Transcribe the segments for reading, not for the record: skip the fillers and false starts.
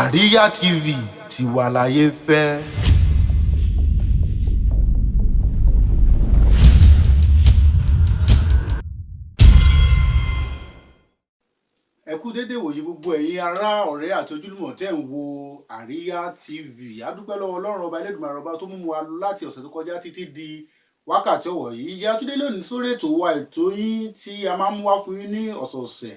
Àríyá TV tiwa láyé fẹ́. Ẹ kú dédé wòyí gbogbo ẹ̀yin ará ọ̀rẹ́ àti ojúlùmọ̀ tẹ́ ń wo Àríyá TV. A dúpẹ́ lọ́wọ́ Ọlọ́run ọba Elédùmarè ọba tó mú wa láti ọ̀sẹ̀ tó kọjá títí di wákàtí ọ̀wọ̀ yìí. Ìyá Túndé lónìí sórí ètò wa ètò yín tí a máa ń mú wá fún yín ní ọ̀sọ̀ọ̀sẹ̀.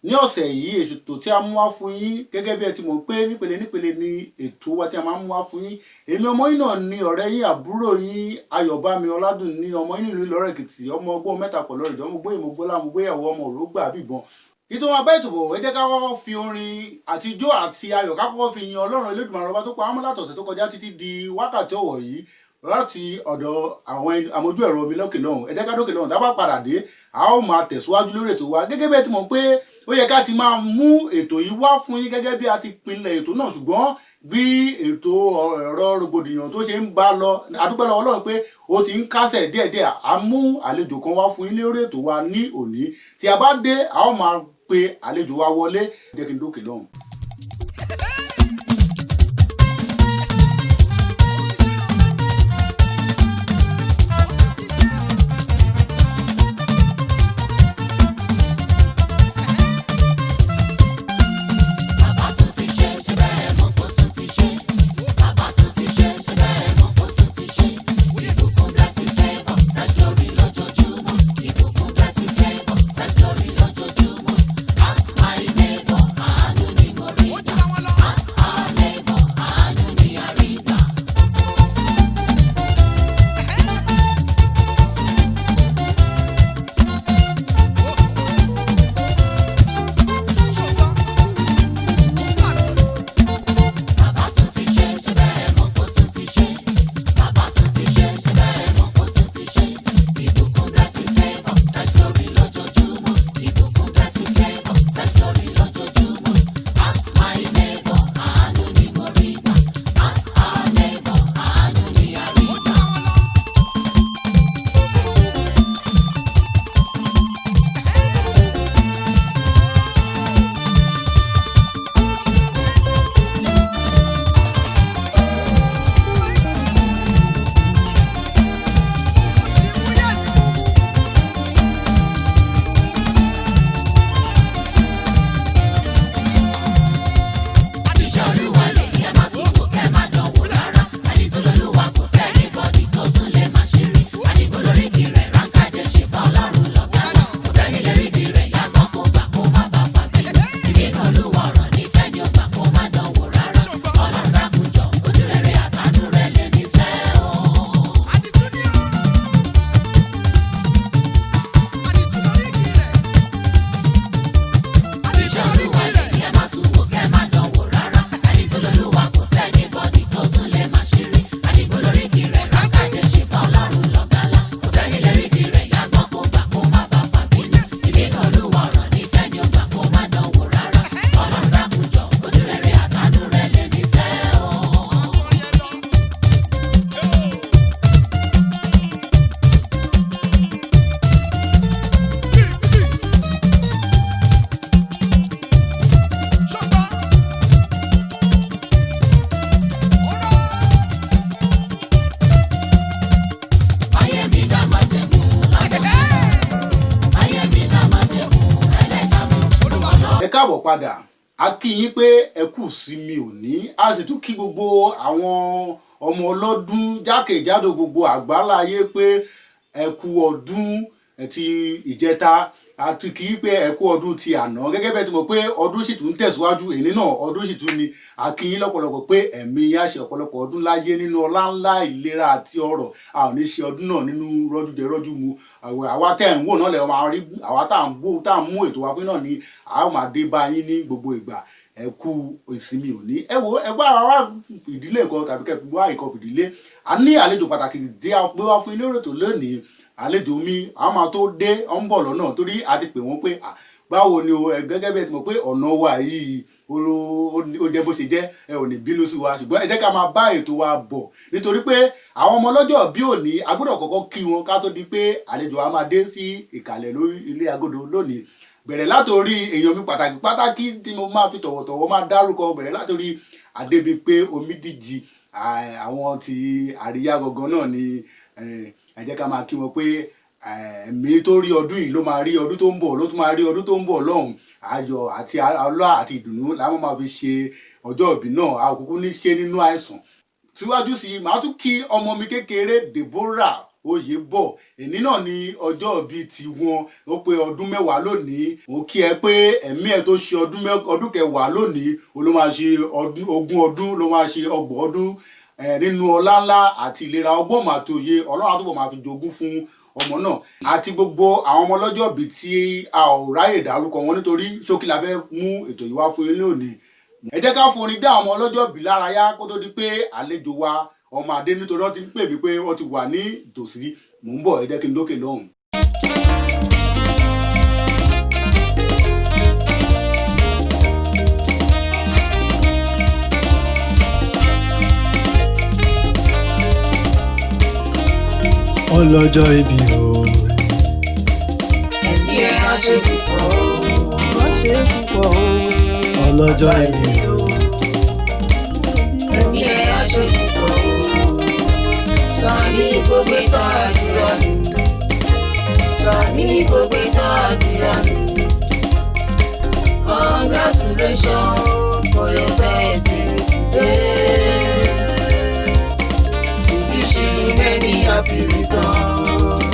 Ní ọ̀sẹ̀ yìí ètò tí a mú wá fún yín gẹ́gẹ́ bí ẹ ti mọ̀ pé nípele ni ètò wa tí a máa ń mú wá fún yín. Èmi ọmọ yín náà ni ọ̀rẹ́ yín àbúrò yín Ayọ̀bámi Ọládùn ní ọmọ yín nílùú Ìlọrin Èkìtì, ọmọ ọgbọ́n mẹ́ta pọ̀ lọ́rọ̀ ìjọ ọmọ gbóyè mọ́gbọ́lá mọ́gbéyàwó ọmọ òrógbà bíbọn. Ìtò wọn abẹ́ ìtòbò ẹ jẹ́ ká kọ́kọ́ fi orin àtijọ́ àti ayọ̀ ká kọ́kọ́ fi yin Ọlọ́run Elédùmarè ọba tó pa á mọ́ látọ̀sẹ̀ tó kọjá títí di wákàtí ọ̀wọ̀ yìí láti ọ̀dọ̀ àwọn amójú ẹ̀rọ mi lókè lọ́hùn. Ẹ jẹ́ ká dókè lọ́hùn, tá bá padà dé a ó máa tẹ̀síwájú lórí ètò wa gẹ́gẹ́ bí ẹ ti mọ̀ pé ó yẹ ká ti máa mú ètò yìí wá fún yín gẹ́gẹ́ bí a ti pinlẹ̀ ètò náà, ṣùgbọ́n bí ètò ọ̀rọ̀ rògbòdìyàn tó ṣe ń bá lọ, a dúpẹ́ lọ́wọ́ Ọlọ́run pé ó ti ń kásẹ̀ díẹ̀díẹ̀. A mú àlejò kan wá fún yín lórí ètò wa ní òní. Tí a bá dé a ó máa pé àlejò wa wọlé jẹ́ kí n dókè lọ́hùn. Káàbọ̀ padà, a kí yín pé ẹ kú sinmi òní, a sì tún kí gbogbo àwọn ọmọ ọlọ́dún jákèjádò gbogbo àgbáláyé pé ẹ kú ọdún ti ìjẹta, àti kí pé ẹ kú ọdún ti àná. Gẹ́gẹ́ bẹ́ẹ̀ ti mọ̀ pé ọdún sì tún tẹ̀síwájú, èní náà ọdún sì tún ni. A kí yín lọ́pọ̀lọpọ̀ pé ẹ̀mí yá ṣe ọ̀pọ̀lọpọ̀ ọdún láyé nínú ọlá ńlá ìlera àti ọrọ̀. A ò ní ṣe ọdún náà nínú rọ́jú jẹ rọ́jú mu. Àwa tẹ́ ń wò náà lẹ̀ máa rí, àwa tá à ń mú ètò wa fún náà ni a ó máa dé bá yín ní gbogbo ìgbà. Ẹ kú ìsinmi òní. Ẹ wo ẹ bá wa ìdílé kan tàbí kẹ́ wá ìkan fìdílé. A ní àlejò pàtàkì dé gbé wá fún ilé ètò lónìí. Àlejò mi a máa tó dé ọ ń bọ̀ lọ́nà torí a ti pè wọ́n pé báwo ni o, gẹ́gẹ́ bí ẹ ti mọ̀ pé ọ̀nà wa yìí ó jẹ́ bó ṣe jẹ́, ẹ ò ní bínú sí wa, ṣùgbọ́n ẹ jẹ́ ká máa bá ètò wa bọ̀ nítorí pé àwọn ọmọ ọlọ́jọ́ bí òní a gbọ́dọ̀ kọ́kọ́ kí wọn ká tó di pé àlejò wa máa dé sí ìkàlẹ̀ lórí ilé agodo lónìí. Bẹ̀rẹ̀ látòrí èèyàn mi pàtàkì tí mo máa fi tọ̀wọ̀tọ̀wọ̀ máa dárúkọ, bẹ̀rẹ̀ látòrí Adébímpé Omídìjì àwọn ti àríyá gangan náà ni ẹ jẹ́ ká máa kí wọn pé ẹ̀mí tó rí ọdún yìí ló máa rí ọdún tó ń bọ̀ ló tún máa rí ọdún tó ń bọ̀ lọ́hùn ayọ̀ àti ọlá àti ìdùnnú làwọn máa fi ṣe ọjọ́ ìbí náà a kúkú ní ṣe nínú àìsàn. Síwájú sí i màá tún kí ọmọ mi kékeré Deborah Oyèbọ̀ èní náà ní ọjọ́ ìbí tiwọn ó pé ọdún 10 lónìí ó kí ẹ pé ẹ̀mí ẹ̀ tó ṣe ọdún 10 lónìí ó ló máa ṣe 20 ọdún ló máa ṣe 30 ọdún nínú ọlá ńlá àti ìlera ọgbọ́n àtòye Ọlọ́run àtúbọ̀ máa fi jogún fún ọmọ náà àti gbogbo àwọn ọmọ ọlọ́jọ́ ìbí tí a ò ráyè dárúkọ wọn nítorí ṣókí la fẹ́ mú ètò yìí wá fún yín lónìí. Ẹ jẹ́ ká forin dá àwọn ọmọ ọlọ́jọ́ ìbí lárayá kó tó di pé àlejò wa ọmọ adé nítorí wọ́n ti ń pè mí pé wọ́n ti wà ní ìtòsí mò ń bọ̀ ẹ jẹ́ kí n dókè lọ́hùn. Ọlọ́jọ́ ìbí o. Ẹ̀mí ẹ̀ á ṣe púpọ̀ o. Má ṣe púpọ̀ o. Ọlọ́jọ́ ìbí o. Ẹ̀mí ẹ̀ á ṣe púpọ̀ o. Sàmì kò gbé tá àdúrà mi. Sàmì kò gbé tá àdúrà mi. Congratulations for your birthday today. We wish you many happy returns.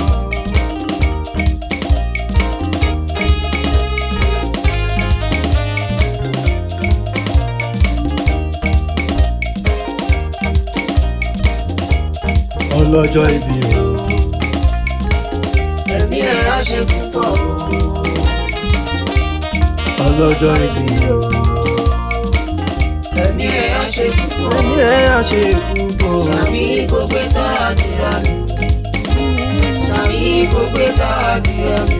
Ọlọ́jọ́ ìbí o. Ẹ̀mí ẹ̀ á ṣe púpọ̀ o. Ọlọ́jọ́ ìbí o. Ẹ̀mí ẹ̀ á ṣe púpọ̀ o. Ẹ̀mí ẹ̀ á ṣe púpọ̀ o. Sàmì kò gbé tá àdúrà mi. Sàmì kò gbé tá àdúrà mi.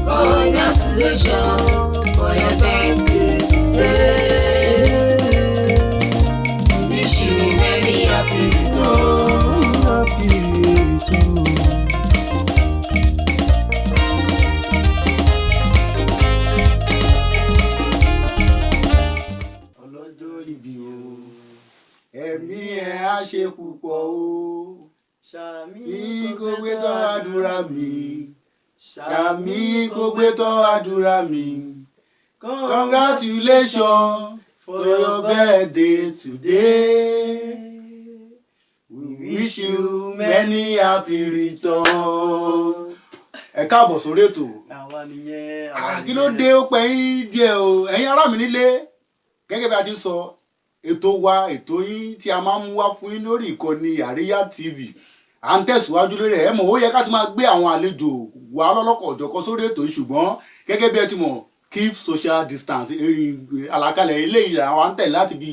Congratulations for your birthday today. Wish you many happy returns. Happy return. Ọlọ́jọ́ ìbí o ẹ̀mí ẹ̀ á ṣe púpọ̀ o Ṣàmì kó gbé tọ́ àdúrà mi ṣàmì kó gbé tọ́ àdúrà mi congratulations for your birthday today we wish you many happy returns. Ẹ káàbọ̀ sórí ètò. Àwa nìyẹn. Kí ló dé ó pẹ́ yín díẹ̀ o ẹ̀yin ará mi nílé gẹ́gẹ́ bí a ti ń sọ ètò wa ètò yín tí a máa ń mú wá fún yín lórí ìkànnì Àríyá TV à ń tẹ̀síwájú lórí ẹ̀ mọ̀ ó yẹ ká ti máa gbé àwọn àlejò wa lọ́lọ́kọ̀ ọ̀jọ̀kan sórí ètò yìí ṣùgbọ́n gẹ́gẹ́ bí ẹ ti mọ̀ keep social distance àlàkalẹ̀ ilé ìlà wa ń tẹ̀lé láti bí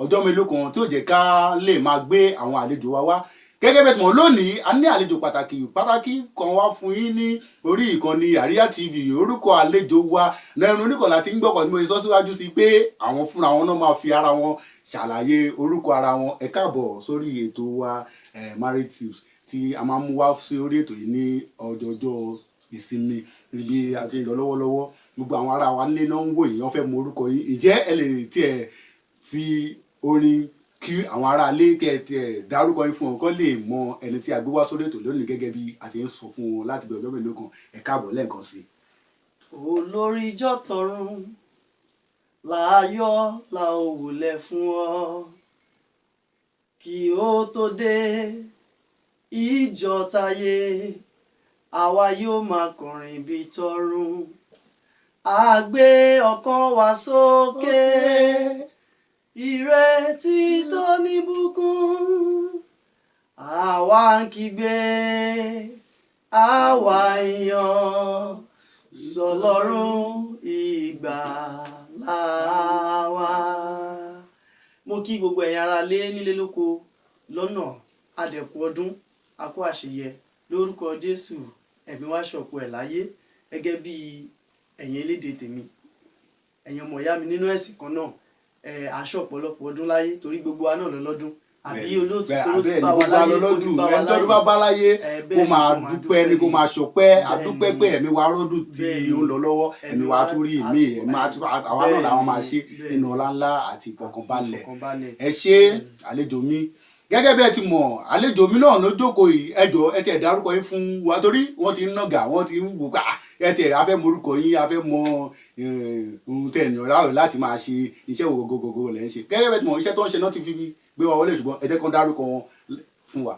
ọjọ́ mélòó kan tí ó jẹ́ ká lè máa gbé àwọn àlejò wa wá gẹ́gẹ́ bí ẹ ti mọ̀ lónìí a ní àlejò pàtàkì kan wá fún yín ní orí ìkànnì Àríyá TV orúkọ àlejò wa lẹ́nu oníkọ̀lá tí ń gbọ́kọ̀ tí mo sọ síwájú sí pé àwọn fúnra wọn náà máa fi ara wọn ṣàlàyé orúkọ ara wọn. Ẹ káàbọ̀ sórí ètò wa Marriage Tips tí a máa ń mú wá sí orí ètò yìí ní ọjọ́jọ́ ìsinmi níbi àti ìlọ lọ́wọ́lọ́wọ́ gbogbo àwọn ará wa nílé náà ń wò yìí wọ́n fẹ́ mọ orúkọ yìí ǹjẹ́ ẹ lè tiẹ̀ fi orin kí àwọn ará ilé tiẹ̀ dárúkọ yín fún wọn kó lè mọ ẹni tí a gbé wá sórí ètò lónìí gẹ́gẹ́ bí a ti ń sọ fún wọn láti bí ọjọ́ mélòó kan. Ẹ káàbọ̀ lẹ́ẹ̀kan sí i. Olórí ìjọ tọ̀run láyọ̀ la ó wólẹ̀ fún ọ kí ó tó dé ìjọ táyé àwa yóò máa kọrin bí tọ̀run a gbé ọkàn wa sókè ìrètí tó níbùkún àwa ń kígbe àwa ń yọ̀ sọ́lọ́run ìgbàlà wa. Mo kí gbogbo ẹ̀yin ará lé nílé lóko lọ́nà adẹ̀kú ọdún akó àṣeyẹ lórúkọ Jésù ẹ̀mí wá ṣọ̀pọ̀ ẹ̀ láyé gẹ́gẹ́ bí ẹ̀yin elédè tèmi ẹ̀yin ọmọ ìyá mi nínú ẹ̀sìn kan náà aṣọ ọ̀pọ̀lọpọ̀ ọdún láyé torí gbogbo wa náà lọ́lọ́dún àbí olóòtú bẹ́ẹ̀ tó ti bẹ́ẹ̀ bá ni wa gbogbo alọ láyé ó lọ́dún ti bá wa ẹni tó láyé bá bá láyé bẹ́ẹ̀ kó ni, máa kó máa dúpẹ́ ni kó ni. máa ṣọpẹ́ Bẹ́ẹ̀ àdúpẹ́ ni. pé ẹ̀mí wa rọ́dún tí Bẹ́ẹ̀ ni. ó ń lọ lọ́wọ́ ẹ̀mí wa tún rí ìmí ẹ̀mí àwa náà làwọn máa ṣe nínú ọlá ńlá àti ìfọ̀kànbalẹ̀ ẹ ṣé àlejò mi gẹ́gẹ́ bí ẹ ti mọ̀ àlejò mi náà ló jókòó yìí ẹjọ́ ẹ tiẹ̀ dárúkọ yín fún wa torí wọ́n ti ń nàgà wọ́n ti ń wò ká ẹ tiẹ̀ a fẹ́ mọ orúkọ yín a fẹ́ mọ ohun tẹ̀ ní ọ̀rá láti máa ṣe iṣẹ́ ògógógógó lẹ́ ń ṣe gẹ́gẹ́ bí ẹ ti mọ̀ iṣẹ́ tó ń ṣe náà ti fi gbé wa wọlé ṣùgbọ́n ẹ jẹ́ kán dárúkọ wọn fún wa.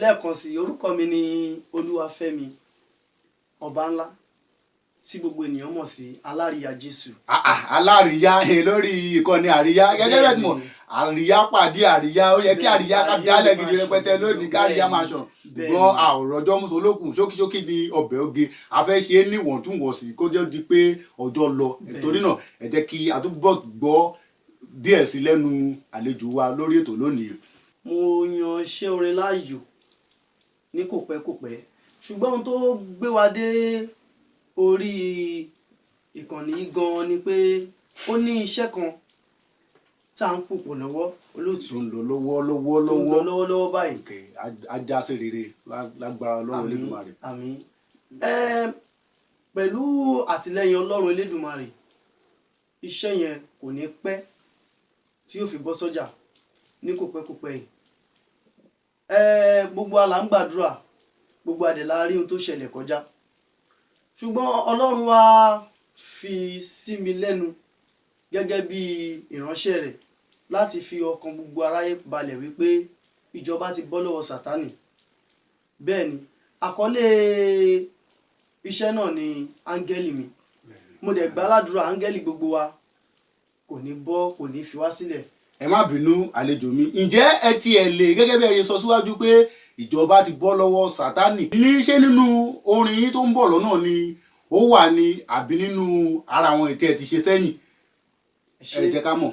lẹ́ẹ̀kan sí orúkọ mi ni Olúwafẹ́mi Ọbánlá tí gbogbo ènìyàn mọ̀ sí Alárìíyá Jésù. Alárìíyá lórí ìkànnì àríyá gẹ́gẹ́ bẹ́ẹ̀ mọ̀ àríyá pàdé àríyá ó yẹ kí àríyá ká dálẹ̀ gidi rẹpẹtẹ lónìí káríyá máa ṣàn ṣùgbọ́n àwòrán mùsùlùkùn ṣókíṣókí ni ọbẹ̀ oge a fẹ́ ṣe é níwọ̀ntúnwọ̀nsì kó jẹ́ di pé ọjọ́ lọ torí náà ẹ jẹ́ kí a túbọ̀ gbọ́ díẹ̀ sí lẹ́nu àlejò wa lórí ètò lónìí. mo yan iṣẹ́ orin láàyò ní kòpẹ́kòpẹ́ ṣùgbọ́n ohun tó gbé wa dé orí ìkànnì gan ni pé ó ní iṣẹ́ kan tá à ń pòpò lọ́wọ́ olóòtú tó ń lọ lọ́wọ́ báyìí. ajá sí rere lágbára Ọlọ́run Elédùmarè. àmín pẹ̀lú àtìlẹ́yìn Ọlọ́run Elédùmarè iṣẹ́ yẹn kò ní pẹ́ tí yóò fi bọ́ sọ́jà ní kòpẹ́kòpẹ́ yìí. gbogbo àlà ń gbàdúrà gbogbo àdèlà rí ohun tó ṣẹlẹ̀ kọjá ṣùgbọ́n Ọlọ́run wá fi sí mi lẹ́nu gẹ́gẹ́ bí ìránṣẹ́ rẹ̀ láti fi ọkàn gbogbo aráyé balẹ̀ wípé ìjọba ti bọ́ lọ́wọ́ Sátánì. bẹ́ẹ̀ ni àkọlé iṣẹ́ náà ni áńgẹ́lì mi mo dẹ̀ gbàládùra áńgẹ́lì gbogbo wa kò ní bọ́ kò ní fi wá sílẹ̀. ẹ má bínú àlejò mi ǹjẹ́ ẹ tiẹ̀ lè gẹ́gẹ́ bí ẹ ṣe sọ síwájú pé ìjọba ti bọ́ lọ́wọ́ Sátánì ní ṣé nínú orin yín tó ń bọ̀ lọ́nà ni ó wà ní àbí nínú ara àwọn ètò ẹ̀ ti ṣe sẹ́yìn ẹ jẹ́ ká mọ̀.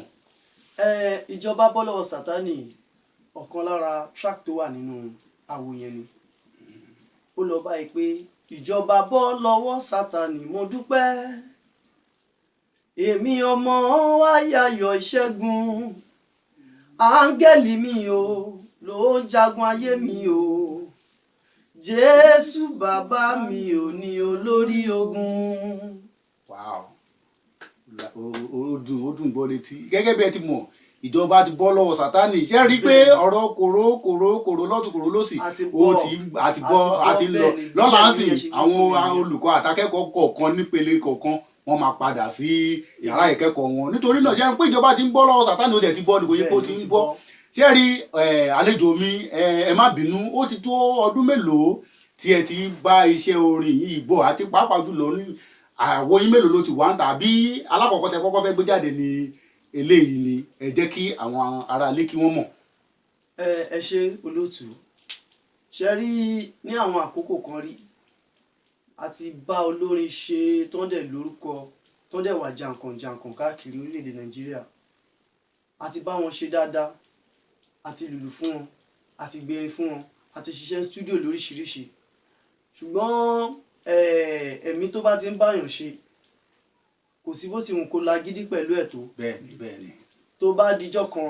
ìjọba bọ́ lọ́wọ́ Sátánì ọ̀kan lára track tó wà nínú àwo yẹn ni ó lọ báyìí pé ìjọba bọ́ lọ́wọ́ Sátánì mo dúpẹ́ èmi ọmọ wa yayọ̀ ìṣẹ́gun áńgẹ́lì mi o ló ń jagun ayé mi o Jésù bàbá mi ò ní olórí ogun. Wow. Ó dùn gbọ́ létí gẹ́gẹ́ bí ẹ ti mọ̀ ìjọba ti bọ́ lọ́wọ́ Sátánì ṣe rí pé ọ̀rọ̀ kòró lọ́tún kòró lọ́sì àti lọ lọ́la ń sìn àwọn olùkọ́ àtàkẹ́kọ̀ọ́ kọ̀ọ̀kan nípele kọ̀ọ̀kan wọ́n máa padà sí yàrá ìkẹ́kọ̀ọ́ wọn nítorí náà ṣe ń pé ìjọba ti ń bọ́ lọ́wọ́ Sátánì ó tẹ̀ ti bọ́ ní kò yẹ kó ti ń bọ́ ṣé rí àlejò mi ẹ má bínú ó ti tó ọdún mélòó tí ẹ ti bá iṣẹ́ orin yìí bọ̀ àti pàápàá jùlọ ní àwọn yín mélòó ló ti wá ń tà bí alákọ̀ọ́kọ́ tẹ kọ́kọ́ fẹ́ gbé jáde ní eléyìí ni ẹ jẹ́ kí àwọn ará ilé kí wọ́n mọ̀. ẹ ṣe olóòtú ṣe rí ní àwọn àkókò kan rí àti bá olórin ṣe tọ́ndẹ̀ lórúkọ tọ́ndẹ̀ wà jàǹkànjàǹkàn káàkiri orílẹ̀-èdè Nàìjíríà àti bá wọn ṣe dáadáa àti lùlù fún wọn àti gbẹ̀rin fún wọn àti ṣiṣẹ́ stúdíò lóríṣiríṣi ṣùgbọ́n ẹ̀mí tó bá ti ń báyàn ṣe kò sí bó ti wù kó lágídí pẹ̀lú ẹ̀ tó. bẹ́ẹ̀ni. tó bá dijọ́ kan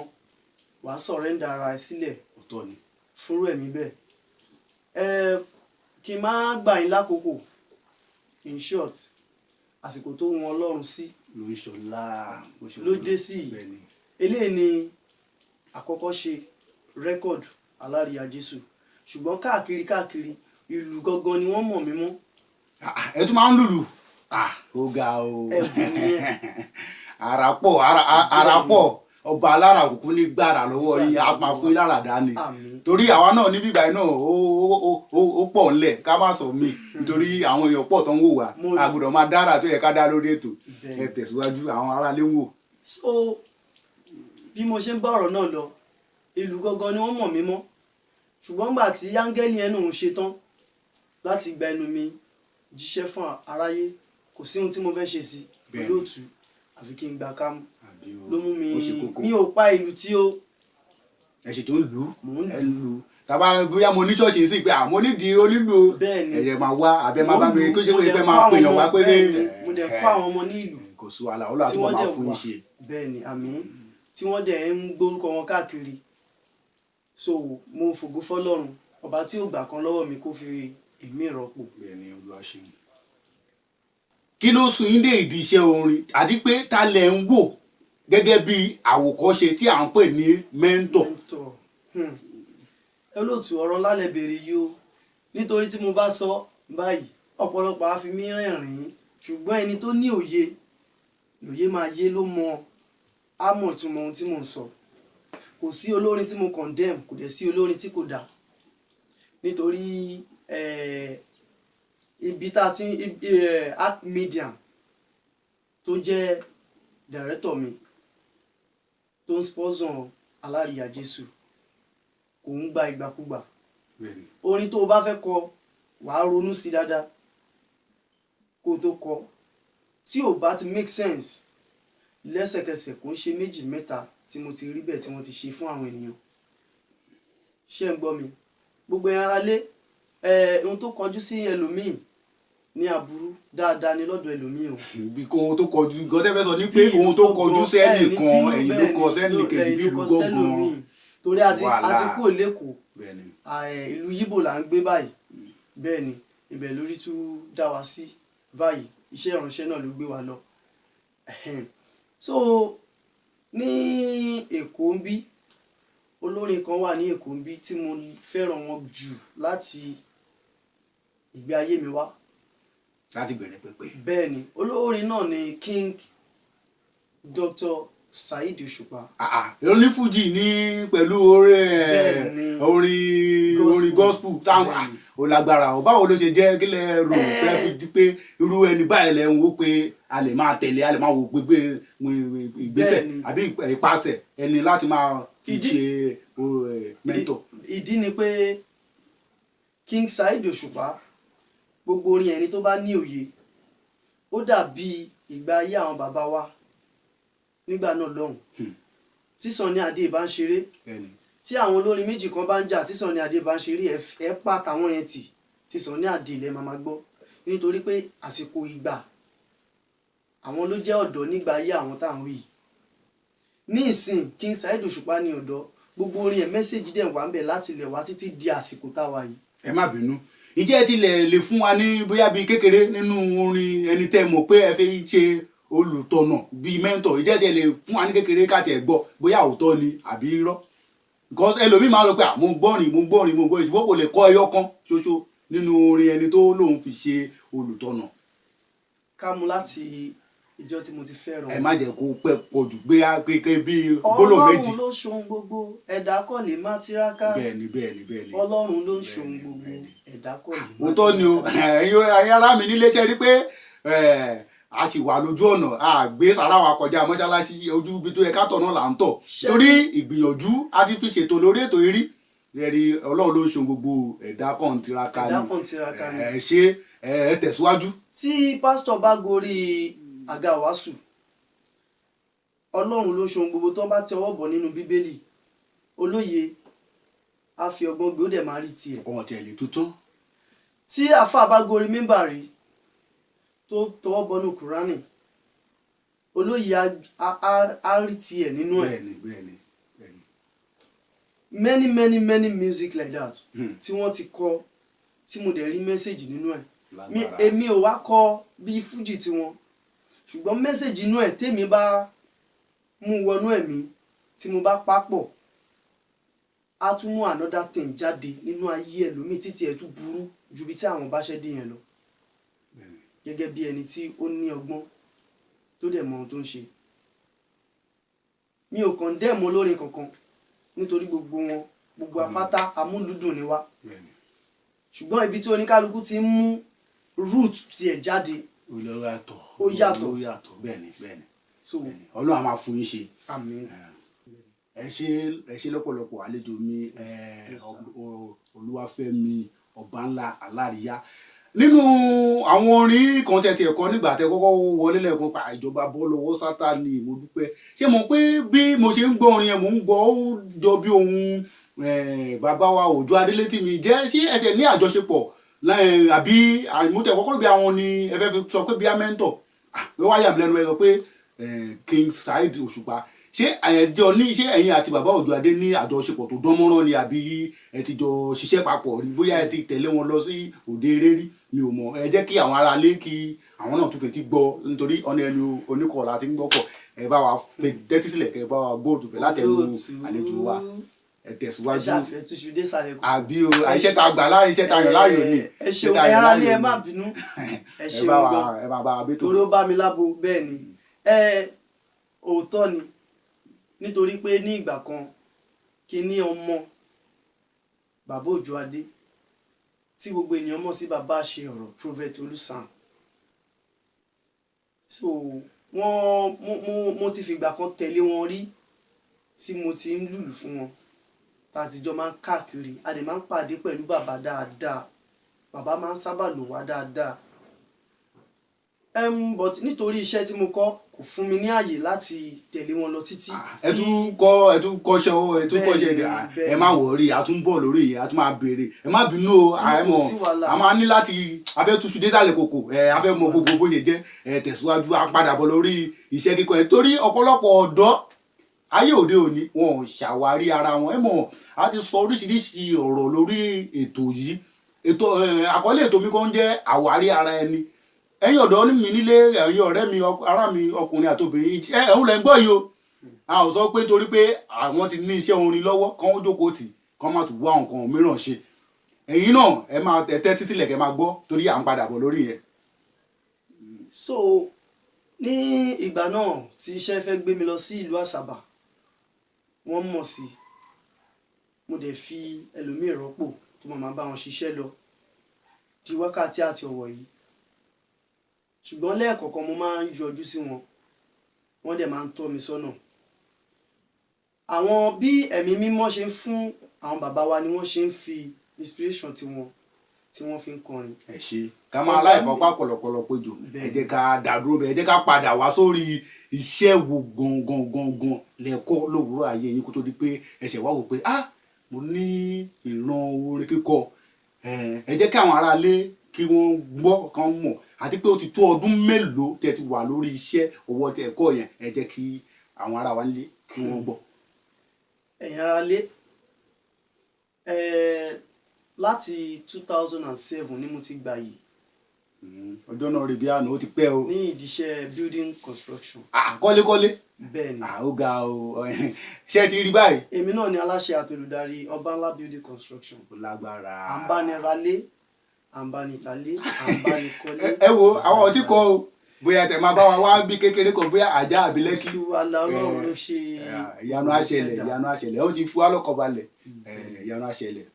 wàá sọ̀rẹ́ńdà ara ẹ sílẹ̀ òótọ́ ni fúnrú ẹ̀mí bẹ́ẹ̀. kí n má gbà yín lákòókò in short àsìkò tó wọn Ọlọ́run sí ló dé sí yìí eléyìí ni àkọ́kọ́ ṣe rẹ́kọ̀dù Alárìíyá Jésù ṣùgbọ́n káàkiri ìlú gangan ni wọ́n mọ̀ mí mọ́. ẹ tún máa ń lùlù ó ga o ara pọ̀ ọba alára òkú ní gbàrà lọ́wọ́ yín a máa fún yín lára dání torí àwa náà ní bíbá náà ó pọ̀ ńlẹ̀ ká má sọ mí nítorí àwọn èèyàn pọ̀ tó ń wò wá a gbọ́dọ̀ máa dára tó yẹ ká dá lórí ètò ẹ tẹ̀síwájú àwọn aráalé ń wò. so bí mo ṣe ń bá ọ̀rọ̀ náà lọ ìlú gangan ni wọ́n mọ̀ mí mọ́ ṣùgbọ́n gbà tí áńgẹ́lì ẹnu ń ṣe tán láti gba ẹnu mi jíṣẹ́ fún aráyé kò sí ohun tí mo fẹ́ ṣe sí olóòtú àfi kí n gba kámú ló mú mi ò pa ìlú tí ó. ẹ ṣètò ń lù ẹ lù tàbá bóyá mo ní ṣọ́ọ̀ṣì sí pé àmọ́ nídìí onílù ẹ̀yẹ máa wá àbẹ́ máa bá mi kó ṣe pé máa pè yàn wá pé mo dẹ̀ kọ́ àwọn ọmọ ní ìlú kò sú àlà ó láti máa fún yín ṣe. bẹ́ẹ̀ ni àmín tí wọ́n dẹ̀ ń gbórúkọ wọn káàkiri so mo fògo fọ́lọ́run ọba tí ó gbà kan lọ́wọ́ mi kó fi èmi rọ́pò. bẹ́ẹ̀ ni Olúwa ṣeun. kí ló sún yín dé ìdí iṣẹ́ orin àti pé ta lẹ̀ ń wò gẹ́gẹ́ bí àwòkọ́ṣe tí à ń pè ní mẹ́ńtọ̀. olóòtú ọ̀rọ̀ lálẹ́ bèrè yìí o nítorí tí mo bá sọ báyìí ọ̀pọ̀lọpọ̀ á fi mí rẹ́rìn-ín ṣùgbọ́n ẹni tó ní òye lòye máa yé ló mọ á mọ̀ ìtumọ̀ ohun tí mò ń sọ. kò sí olórin tí mo condemn kò dẹ̀ sí olórin tí kò dá nítorí ibi tá a ti act medium tó jẹ́ director mi tó ń sponsor Alárìíyá Jésù kò ń gba ìgbàkúgbà. orin tó o bá fẹ́ kọ wàá ronú sí dáadáa kó o tó kọ tí ò bá ti make sense lẹ́sẹ̀kẹsẹ̀ kò ń ṣe méjì mẹ́ta tí mo ti rí bẹ́ẹ̀ tí wọ́n ti ṣe fún àwọn ènìyàn. ṣé ń gbọ́ mi gbogbo ẹ̀yin ará lé ohun tó kọjú sí ẹlòmíì ní aburú dáadáa ni lọ́dọ̀ ẹlòmíì o. bí ohun tó kọjú nǹkan tẹ́ fẹ́ sọ ní pé ohun tó kọjú sẹ́nìkan ẹ̀yin ló kọ sẹ́nìkejì bí ìlú gángan. torí a ti kúrò lẹ́kọ̀ọ́ ìlú Yíbò là ń gbé báyìí bẹ́ẹ̀ ni ibẹ̀ lórí tún dá wa sí báyìí iṣẹ́ ìránṣẹ́ náà ló gbé wa lọ. so ní Èkó ń bí olórin kan wà ní Èkó ń bí tí mo fẹ́ràn wọn jù láti ìgbé ayé mi wá. láti bẹ̀rẹ̀ pẹ̀pẹ̀. bẹ́ẹ̀ ni olórin náà ni King Dr. Saheed Òṣùpá. oní fújì ní pẹ̀lú orin gospel táwọn ò lágbára ò báwo ló ṣe jẹ́ kí lẹ rò pé fi di pé irú ẹni báyìí lẹ ń wò pé a lè máa tẹ̀lé a lè máa wo gbégbé ìgbésẹ̀ àbí ìpasẹ̀ ẹni láti máa fi ṣe mẹ́ńtọ̀. ìdí ni pé King Saheed Òṣùpá gbogbo orin ẹni tó bá ní òye ó dàbí ìgbà ayé àwọn bàbá wa nígbà náà lọ́hùn tí Sunny Adé bá ń ṣeré tí àwọn olórin méjì kan bá ń jà tí Sunny Adé bá ń ṣeré ẹ pa tàwọn yẹn tì tí Sunny Adé ilẹ̀ máa gbọ́ nítorí pé àsìkò ìgbà àwọn ló jẹ́ ọ̀dọ́ nígbà ayé àwọn tá à ń wí ní ìsìn King Saheed Òṣùpá ní ọ̀dọ́ gbogbo orin ẹ̀ mẹ́sẹ̀jì dẹ̀ wà ń bẹ̀ láti ilẹ̀ wá títí di àsìkò táwa yìí. ẹ má bínú ìjẹ́ tilẹ̀ lè fún wa ní bóyá bíi kékeré nínú orin ẹni tẹ́ mọ̀ pé ẹ fẹ́ ṣe olùtọ̀nà bíi mẹ́ńtọ̀ ìjẹ́ tilẹ̀ lè fún wa ní kékeré káàtì ẹ̀ gbọ́ bóyá òótọ́ ni àbí irọ́ because ẹlòmíì máa ń lọ pé mo gbọ́rin ṣùgbọ́n kò lè kọ́ ẹyọ kan ṣoṣo nínú orin ẹni tó lóun fi ṣe olùtọ̀nà. ká mú láti ìjọ tí mo ti fẹ́ràn. ẹ má jẹ́ kó pẹ́ pọ̀ jù gbé kékeré bíi gbólóhùn méjì. Ọlọ́run ló ṣohun gbogbo ẹ̀dá kò lè má tiraka. bẹ́ẹ̀ni. Ọlọ́run ló ń ṣohun gbogbo ẹ̀dá kò lè má tiraka. òótọ́ ni o ẹ̀yin ará mi nílé tẹ́ rí pé a ti wà lójú ọ̀nà a gbé sàrà wa kọjá mọ́ṣáláṣí ojú ibi tó yẹ ká tọ̀ náà là ń tọ̀ torí ìgbìyànjú a ti fi ṣètò lórí ètò yìí rí ẹ̀rí Ọlọ́run ló ń ṣohun gbogbo ẹ̀dá kò ń tiraka ni ẹ ṣe ẹ tẹ̀síwájú. tí pásítọ̀ bá gorí àga wàásù Ọlọ́run ló ṣohun gbogbo tó bá tẹwọ́ bọ̀ nínú Bíbélì olóye a fi ọgbọ́n gbé ó dẹ̀ máa rí tiẹ̀. ọ̀hún tẹ̀lé tuntun. tí àáfàá bá gorí mímbàrí tó tọwọ́ bọnú Kùránì olóye á rí tiẹ̀ nínú ẹ̀. bẹ́ẹ̀ni. many music like that tí wọ́n ti kọ tí mo dẹ̀ rí mẹ́sẹ̀gì nínú ẹ̀ èmi ò wá kọ bíi fújì tiwọn ṣùgbọ́n mẹ́sẹ̀gì inú ẹ̀ tèmi bá mú wọnú ẹ̀mí tí mo bá papọ̀ á tún mú another thing jáde nínú ayé ẹlòmíì títí ẹ̀ tún burú ju bí tí àwọn bá ṣẹ́ dé yẹn lọ gẹ́gẹ́ bí ẹni tí ó ní ọgbọ́n tó dẹ̀ mọ ohun tó ń ṣe. mi ò condemn olórin kankan nítorí gbogbo apáta amúlùdùn ni wá ṣùgbọ́n ibi tí oníkálukú ti ń mú root tiẹ̀ jáde ó yàtọ̀ bẹ́ẹ̀ni Ọlọ́run a máa fún yín ṣe. àmín. ẹ ṣe lọ́pọ̀lọpọ̀ àlejò mi Olúwafẹ́mi Ọbànlá Alárìíyá nínú àwọn orin kan tẹ̀tì ẹ̀kọ́ nígbà tẹ kọ́kọ́ wọlé lẹ́ẹ̀kan pa ìjọba bọ́ lọ́wọ́ Sátánì mo dúpẹ́ ṣé mo pé bí mo ṣe ń gbọ́ orin yẹn mò ń gbọ́ ó jọ bí ohun bàbá wa Òjó Adélétí mi jẹ́ sí ẹ̀tẹ̀ ní àjọṣepọ̀ àbí àmútẹ̀ kọ́kọ́ bí àwọn ni ẹ fẹ́ fi sọ pé bí amẹ́ńtọ̀ ló wáyà mi lẹ́nu ẹ sọ pé King Saheed Òṣùpá ṣé àyẹ̀jọ ní ṣé ẹ̀yin àti bàbá Òjó Adé ní àjọṣepọ̀ tó dán mọ́rán ni àbí ẹ ti jọ ṣiṣẹ́ papọ̀ rí bóyá ẹ ti tẹ̀lé wọn lọ sí òde eré rí mi ò mọ̀ ẹ jẹ́ kí àwọn ará ilé kí àwọn náà tún fetí gbọ́ nítorí ọ̀nà ẹni oníkọ̀ọ̀lá ti ń gbọ́kọ̀ ẹ bá wa fẹ́ dẹ́tí sílẹ̀ kẹ́ ẹ bá wa gbóòdù fẹ́ látẹnu àlejò wa ẹ tẹ̀síwájú àbí o iṣẹ́ tá a gbà láàyè iṣẹ́ tá a yàn láàyò ni ẹ ṣeun ẹ ara lé ẹ má bínú ẹ ṣeun gan ẹ bá bá a bí tó torí ó bá mi lábo bẹ́ẹ̀ ni òótọ́ ni nítorí pé ní ìgbà kan kí ní ọmọ bàbá Òjó Adé tí gbogbo ènìyàn mọ̀ sí bàbá àṣẹ ọ̀rọ̀ Prophet Olúsàn so mo ti fìgbà kan tẹ̀lé wọn rí tí mo ti ń lùlù fún wọn tá a ti jọ máa ń káàkiri a dẹ̀ máa ń pàdé pẹ̀lú bàbá dáadáa bàbá máa ń sábà lò wá dáadáa but nítorí iṣẹ́ tí mo kọ́ kò fún mi ní àyè láti tẹ̀lé wọn lọ títí. ẹ tún kọ́ṣẹ́ o ẹ tún kọ́ṣẹ́ ẹ má wọrí a tún bọ̀ lórí yẹn a tún máa béèrè ẹ má bínú o a máa ní láti afẹ́ túṣu désàlẹ̀ kòkò afẹ́ mọ gbogbo bó ṣe jẹ́ tẹ̀síwájú a padà bọ̀ lórí iṣẹ́ kíkọ́ ẹ torí ọ̀pọ̀lọpọ̀ ọ̀dọ́ ayé òde òní wọn ò ṣàwárí ara wọn ẹ mọ̀ a ti sọ oríṣiríṣi ọ̀rọ̀ lórí ètò yìí ètò àkọlé ètò mi kan jẹ́ àwárí ara ẹni ẹ̀yin ọ̀dọ́ ní mi nílé ẹ̀yin ọ̀rẹ́ mi ará mi ọkùnrin àti obìnrin ẹ̀hún lẹ́ ń gbọ́ yìí o a ò sọ pé torí pé àwọn ti ní iṣẹ́ orin lọ́wọ́ kán ó jókòó tì kán má tún wá nǹkan mìíràn ṣe ẹ̀yin náà ẹ máa tẹ́tí sílẹ̀ kẹ́ máa gbọ́ torí à ń padà bọ̀ lórí yẹn. so ní ìgbà náà tí iṣẹ́ fẹ́ gbé mi lọ sí ìlú Àsàbà wọ́n mọ̀ sí mo dẹ̀ fi ẹlòmíì rọ́pò tó máa bá wọn ṣiṣẹ́ lọ di wákàtí àti ọ̀wọ̀ yìí ṣùgbọ́n lẹ́ẹ̀kọ̀ọ̀kan mo máa ń yọjú sí wọn wọ́n dẹ̀ máa ń tọ́ mi sọ́nà àwọn bí ẹ̀mí mímọ́ ṣe ń fún àwọn bàbá wa ni wọ́n ṣe ń fi inspiration tí wọ́n fi ń kọrin. ẹ ṣe ká máa láìfọpá kọlọkọlọ péjọ ẹ jẹ́ ká dàdúró bẹ ẹ jẹ́ ká padà wá sórí iṣẹ́ wo gangan lẹ́kọ́ lówùúrọ̀ ayé yín kó tó di pé ẹsẹ̀ wá wò pé mo ní ìran orin kíkọ ẹ jẹ́ kí àwọn aráalé kí wọ́n gbọ́ kán mọ̀ àti pé ó ti tó ọdún mélòó tẹ́ ti wà lórí iṣẹ́ owó tẹ́ ẹ̀kọ́ yẹn ẹ jẹ́ kí àwọn ará wa nílé kí wọ́n gbọ́. ẹ̀yin ará lé láti 2007 ni mo ti gbà yìí. ọjọ́ náà rí bí àná ó ti pẹ́ o. ní ìdíṣẹ́ building construction. kọ́lékọ́lé. bẹ́ẹ̀ni. ó ga o ṣé ti rí báyìí. èmi náà ni aláṣẹ àtolùdarí Ọbànlá building construction. ó lágbára. à ń bá ní ralé à ń bá ní talé à ń bá ní kọ́lé. ẹ wo àwọn ọtí kọ o bóyá tẹ máa bá wa wá bí kékeré kan bóyá àjà àbí lẹ́kì. sí wa lọ́rùn ló ṣe. ìyanu àṣẹlẹ̀ ó ti fi wá lọ́kàn balẹ̀ ìyanu àṣẹlẹ̀.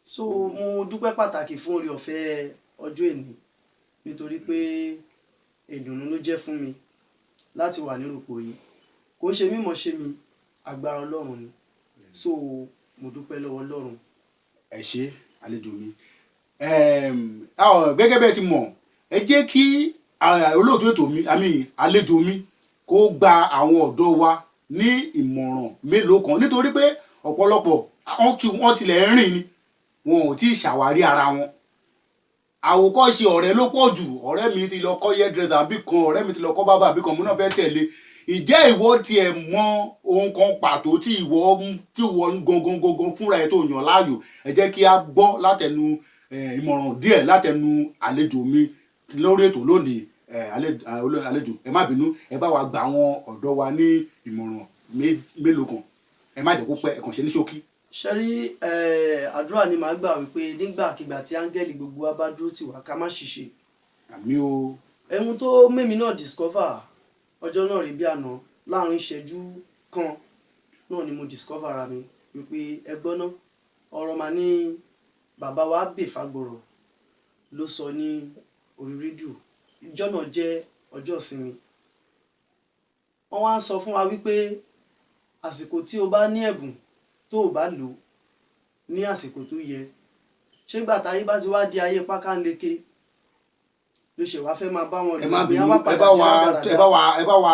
so mo dúpẹ́ pàtàkì fún oore ọ̀fẹ́ ọjọ́ èní nítorí pé ìdùnnú ló jẹ́ fún mi láti wà nírúpò yìí kò ń ṣe mímọ̀ ṣe mi agbára Ọlọ́run ni so mo dúpẹ́ lọ́wọ́ Ọlọ́run. ẹ ṣé àlejò mi gẹ́gẹ́ bẹ́ẹ̀ ti mọ̀ ẹ jẹ́ kí olóòtú ètò mi àlejò mi kó gba àwọn ọ̀dọ́ wa ní ìmọ̀ràn mélòó kan nítorí pé ọ̀pọ̀lọpọ̀ wọ́n tilẹ̀ ń rìn ni wọn ò tí ì ṣàwárí ara wọn àwòkọ́ṣe ọ̀rẹ́ ló pọ̀ jù ọ̀rẹ́ mi ti lọ kọ́ hairdresser àbí kan ọ̀rẹ́ mi ti lọ kọ́ bábà àbí kan mo náà fẹ́ tẹ̀lé ìjẹ́ ìwọ tiẹ̀ mọ ohun kan pàtó tí ìwọ gangan fúnra ẹ̀ tó yàn láàyò ẹ jẹ́ kí a gbọ́ látẹnu ìmọ̀ràn díẹ̀ látẹnu àlejò mi lórí ètò lónìí àlejò ẹ má bínú ẹ bá wa gba àwọn ọ̀dọ́ wa ní ìmọ̀ràn mélòó kan ẹ má jẹ́ kó pẹ́ ẹ kàn ṣe ní ṣókí. ṣẹ́rí àdúrà ni màá gbà wípé nígbàkigbà tí áńgẹ́lì gbogbo wa bá dúró tì wá ká má ṣìṣe. àmì o. ẹ̀hun tó mẹ́mi náà discover ọjọ́ náà rí bí àná láàrin ìṣẹ́jú kan náà ni mo discover ara mi wípé ẹgbọ́n náà ọ̀rọ̀ mà ní bàbá wa bè fagbọ̀rọ̀ ló sọ ní orí rédíò ìjọ náà jẹ́ ọjọ́ ìsinmi wọ́n wá ń sọ fún wa wípé àsìkò tí o bá ní ẹ̀bùn tó o bá lò ní àsìkò tó yẹ ṣé gbà táyé bá ti wá di ayé pákánleke ló ṣe wá fẹ́ máa bá wọn lò ní àwọn ẹ bá wa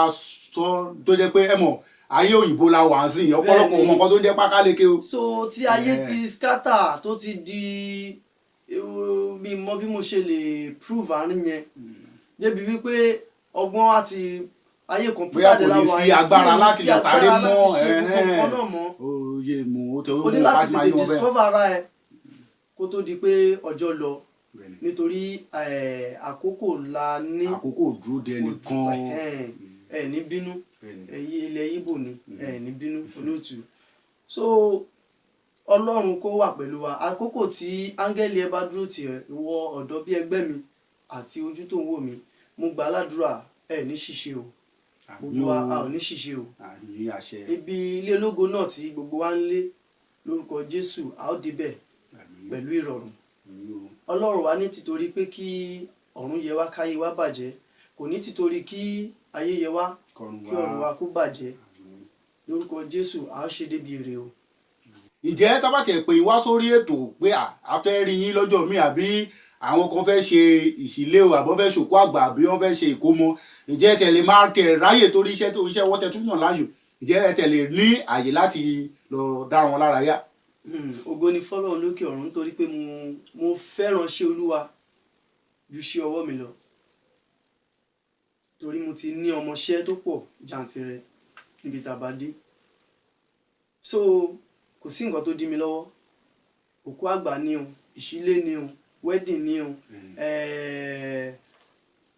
sọ tó jẹ́ pé ẹ mọ̀ ayé òyìnbó la wà ń sìn ọ̀pọ̀lọpọ̀ ọmọ kan tó ń jẹ́ pákánleke o. so tí ayé ti scatter tó ti di mi mọ bí mo ṣe lè prove àárín yẹn débi wípé ọgbọ́n ayé bóyá kọ̀ǹpútà kò dé ní láwa sí agbára láti lè sáré mọ́ ṣe gbogbo nǹkan náà mọ́. òye mú ó tẹ o ní láti tètè discover ara ẹ kó tó di pé ọjọ́ lọ nítorí àkókò la ní. àkókò dúró de ẹnìkan. ẹ ní bínú ilẹ̀ Ìgbò ní ẹ ní bínú olóòtú. So Ọlọ́run kó wà pẹ̀lú wa. Àkókò tí áńgẹ́lì ẹ bá dúró tì ẹ́, ìwọ ọ̀dọ́ bí ẹgbẹ́ mi àti ojú tó ń wò mí, mo gbà ládùúrà ẹ ní ṣìṣe o, gbogbo wa a ò ní ṣìṣe o. Ibi ilé ológo náà tí gbogbo wa ń lé lórúkọ Jésù a ó débẹ̀ pẹ̀lú ìrọ̀rùn. Ọlọ́run wa ní títorí pé kí ọ̀run yẹ wá káyé wá bàjẹ́, kò ní títorí kí ayé yẹ wá kí ọ̀run wa kó bàjẹ́. Lórúkọ Jésù a ó ṣe débi èrè o. Ǹjẹ́ tá bá tiẹ̀ pè wá sórí ètò pé a fẹ́ rí yín lọ́jọ́ mi àbí àwọn kan fẹ́ ṣe ìṣílé o àbọ̀ fẹ́ ṣòkú àgbà àbí wọ́n fẹ́ ṣe ìkómọ, ǹjẹ́ ẹ tẹ̀lé máa tẹ̀ ráyè torí iṣẹ́ wọ́n tẹ̀ tún yàn láàyò, ǹjẹ́ ẹ tẹ̀lé ní àyè láti lọ dá wọn lára yá? Ògo ni fọ́lọ́run lókè ọ̀run nítorí pé mo fẹ́ràn ṣe Olúwa ju ṣe ọwọ́ mi lọ, torí mo ti ní ọmọṣẹ́ tó pọ̀ jàǹtìrẹ níbi tàbá dé. So kò sí nǹkan tó dí mi lọ́wọ́, òkú àgbà ni o, ìṣílé ni o, wedding ni o,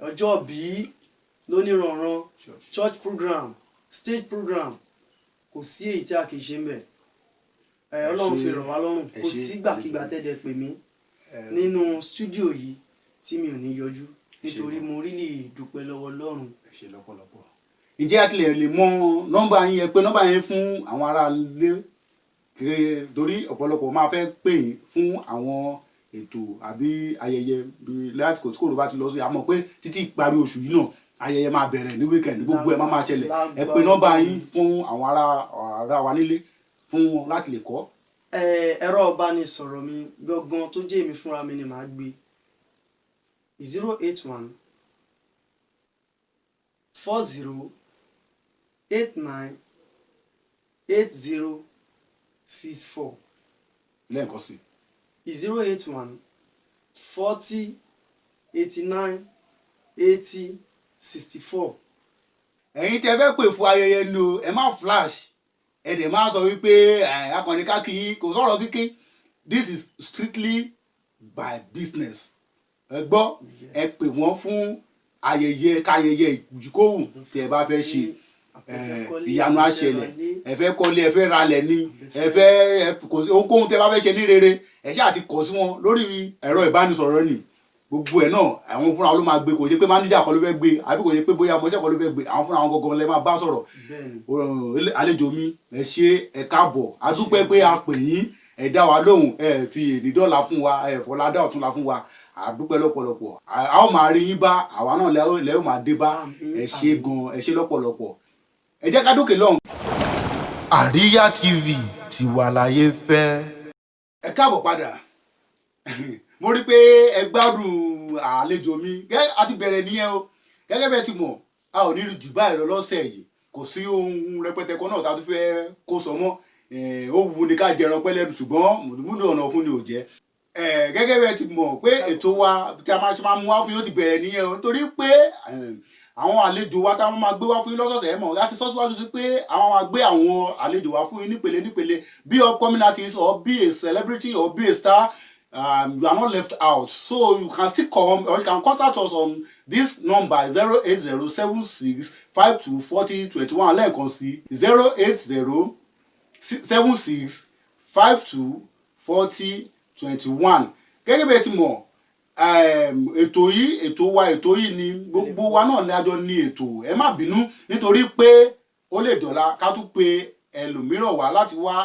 ọjọ́ bí lóníranran, church program, stage program, kò sí èyí tí a kì í ṣe ń bẹ̀. Ọlọ́run fi ràn wá lọ́rùn, kò sígbàkigbà tẹ́dẹ̀ pè mí nínú stúdíò yìí tí mi ò ní yọjú nítorí mo rí lè dúpẹ́ lọ́wọ́ Ọlọ́run. Ẹ ṣé lọ́pọ̀lọpọ̀. Ǹjẹ́ a tilẹ̀ lè mọ nọ́mbà yín, ẹ pé nọ́mbà yín fún àwọn ará ilé torí ọ̀pọ̀lọpọ̀ máa fẹ́ pè yín fún àwọn ètò àbí ayẹyẹ bíi láti kò tí kò ló bá ti lọ sí, àmọ́ pé títí ìparí oṣù yìí náà ayẹyẹ máa bẹ̀rẹ̀ ní wíkẹ̀ndì, gbogbo ẹ̀ máa ṣẹlẹ̀. Ẹ pé nọ́mbà yín fún àwọn ará wa nílé fún wọn láti lè kọ́. Ẹ̀rọ ìbánisọ̀rọ̀ mi gangan tó jẹ́ èmi fúnra mi ni màá gbé 081 40 89 80 64. Lẹ́ẹ̀kan sí 081 40 89 80 64. ẹ̀yin tẹ́ fẹ́ pè fún ayẹyẹ ni o, ẹ má flash, ẹ dẹ̀ máa sọ wípé akọni káàkiri kò sọ̀rọ̀ kíkí. This is strictly by business. Ẹ gbọ́, ẹ pè wọ́n fún ayẹyẹ káyẹyẹ ìjìkóhùn tí ẹ bá fẹ́ ṣe. Ìyanu á ṣẹlẹ̀, ẹ fẹ́ kọ́lé, ẹ fẹ́ ralẹ̀ ni, ẹ fẹ́ ohunkóhun tẹ́ bá fẹ́ ṣe ní rere, ẹ ṣáà ti kọ̀ sí wọn lórí ẹ̀rọ ìbánisọ̀rọ̀ ni. Gbogbo ẹ̀ náà àwọn fúnra ló máa gbé, kò ṣe pé máníjà kọ́ ló fẹ́ gbé àbí kò ṣe pé bóyá ọmọọṣẹ́ kọ́ ló fẹ́ gbé, àwọn fúnra àwọn gangan lẹ máa bá sọ̀rọ̀. Àlejò mi ẹ ṣé, ẹ káàbọ̀, a dúpẹ́ pé a pè yín, ẹ dá wa lóhùn, ẹ fi èdè dọ́là fún wa, ẹ fọlá dá ọ̀tún la fún wa, a dúpẹ́ lọ́pọ̀lọpọ̀. A ó máa rí yín bá, àwa náà lẹ́ ó máa dé bá. Ẹ ṣé gan, ẹ ṣé lọ́pọ̀lọpọ̀. Ẹ jẹ́ ká dókè lọ́hùn. Àríyá TV tiwa láyé fẹ́. Ẹ káàbọ̀ padà. Mo rí pé ẹ gbádùn àlejò mi, a ti bẹ̀rẹ̀ nìyẹn o. Gẹ́gẹ́ bẹ́ẹ̀ ti mọ̀, a ò ní rí jù báyìí lọ lọ́sẹ̀ yìí, kò sí ohun rẹpẹtẹ kan náà tá a tún fẹ́ kó sọ mọ́. Ó wù ní ká jẹran pẹ́ lẹ́nu ṣùgbọ́n mùdùmùdù ọ̀nà fún ni ò jẹ́. Gẹ́gẹ́ bẹ́ẹ̀ ti mọ̀ pé ètò wa tí a máa mú wá fún yóò ti bẹ̀rẹ̀ nìyẹn o, nítorí pé àwọn àlejò wa táwọn máa gbé wá fún yín lọ́sọ̀ọ̀sẹ̀ ẹ̀ mọ̀ láti sọ síwájú sí pé àwọn máa gbé àwọn àlejò wá fún yín nípele be upcoming artist or be a celebrity or be a star. You are not left out, so you can still come or you can contact us on this number 08076524021. lẹ́ẹ̀kan sí 08076524021. gẹ́gẹ́ bí ẹ ti mọ̀, ètò yìí ni gbogbo wa náà ní àjọ ní ètò. Ẹ má bínú nítorí pé ó lè dọ̀la ká tún pé ẹlòmíràn wá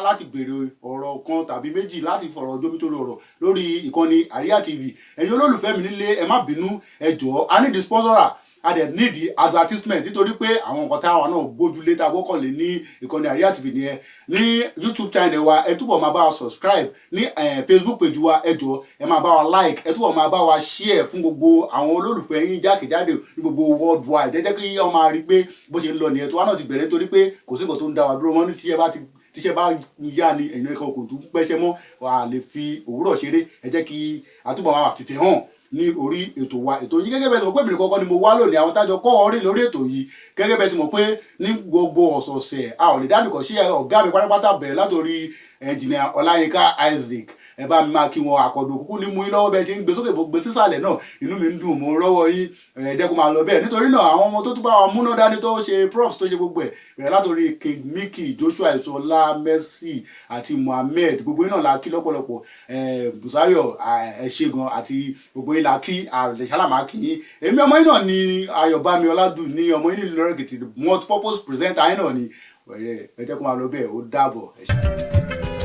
láti béèrè ọ̀rọ̀ kan tàbí méjì láti fọ̀rọ̀ jómitóró ọ̀rọ̀ lórí ìkànnì Àríyá TV. Ẹ̀yin olólùfẹ́ mi nílé, ẹ má bínú, ẹ jọ̀ọ́, a need sponsor, a dẹ̀ need advertisement nítorí pé àwọn nǹkan táwa náà gbójúlé tá a gbọ́kànlé ní ìkànnì Àríyá TV nìyẹn. Ní YouTube channel wa ẹ túbọ̀ máa bá wa subscribe, ní Facebook page wa ẹ jọ̀ọ́ ẹ máa bá wa like, ẹ túbọ̀ máa bá wa share fún gbogbo àwọn olólùfẹ́ yín jákèjádò ní gbogbo worldwide. Ẹ jẹ́ kí wọ́n máa rí pé bó ṣe ń lọ nìyẹn. Tó wá náà ti bẹ̀rẹ̀ nítorí pé kò sí nǹkan tó ń dá wa dúró mọ́. Ní tíṣẹ́ bá yá ni ẹ̀yìn ẹ̀kọ́ kò tún pẹ́ṣẹ́ mọ́, wà á lè fi òwúrọ̀ ṣeré. Ẹ jẹ́ kí a túbọ̀ máa fìfẹ́ hàn ní orí ètò wa ètò yìí gẹ́gẹ́ bẹ́ẹ̀ tí mo pé mi kọ́kọ́ ni mo wá lónìí àwọn tájọ kọ́ orí lórí ètò yìí gẹ́gẹ́ bẹ́ẹ̀ tí mo pé ní gbogbo ọ̀sọ̀ọ̀sẹ̀ a ò lè dánìkan sí ọ̀gá mi pátápátá bẹ̀rẹ̀ látòrí ẹnjìnìà Ọláyínká Isaac ẹ bá mi máa kí wọn àkọ́dù kúkú ní mú yín lọ́wọ́ bẹ́ẹ̀ tí ń gbé sókè gbé sísàlẹ̀ náà inú mi ń dùn mo rọ́wọ́ yín ẹ jẹ́ kó máa lọ bẹ́ẹ̀ nítorí náà àwọn ọmọ tó tún bá wa múná dání tó ṣe props tó ṣe gbogbo ẹ̀ bẹ̀rẹ̀ látòrí King Mickey Joshua Ìṣọ̀lá Mercy àti Mohammed gbogbo yín náà la kí lọ́pọ̀lọpọ̀ Bùsáyọ̀ ẹ ṣé gan àti gbogbo yín la kí àlẹ́sàlámà kí yín èmi ọmọ yín náà ni Ayọ̀bámi Ọládùn ní ọmọ yín nílùú Lọ́rẹ́gìtì multi purpose presenter yín náà ni ẹ jẹ́ kó máa lọ bẹ́ẹ̀ ó dàbọ̀ ẹ ṣé.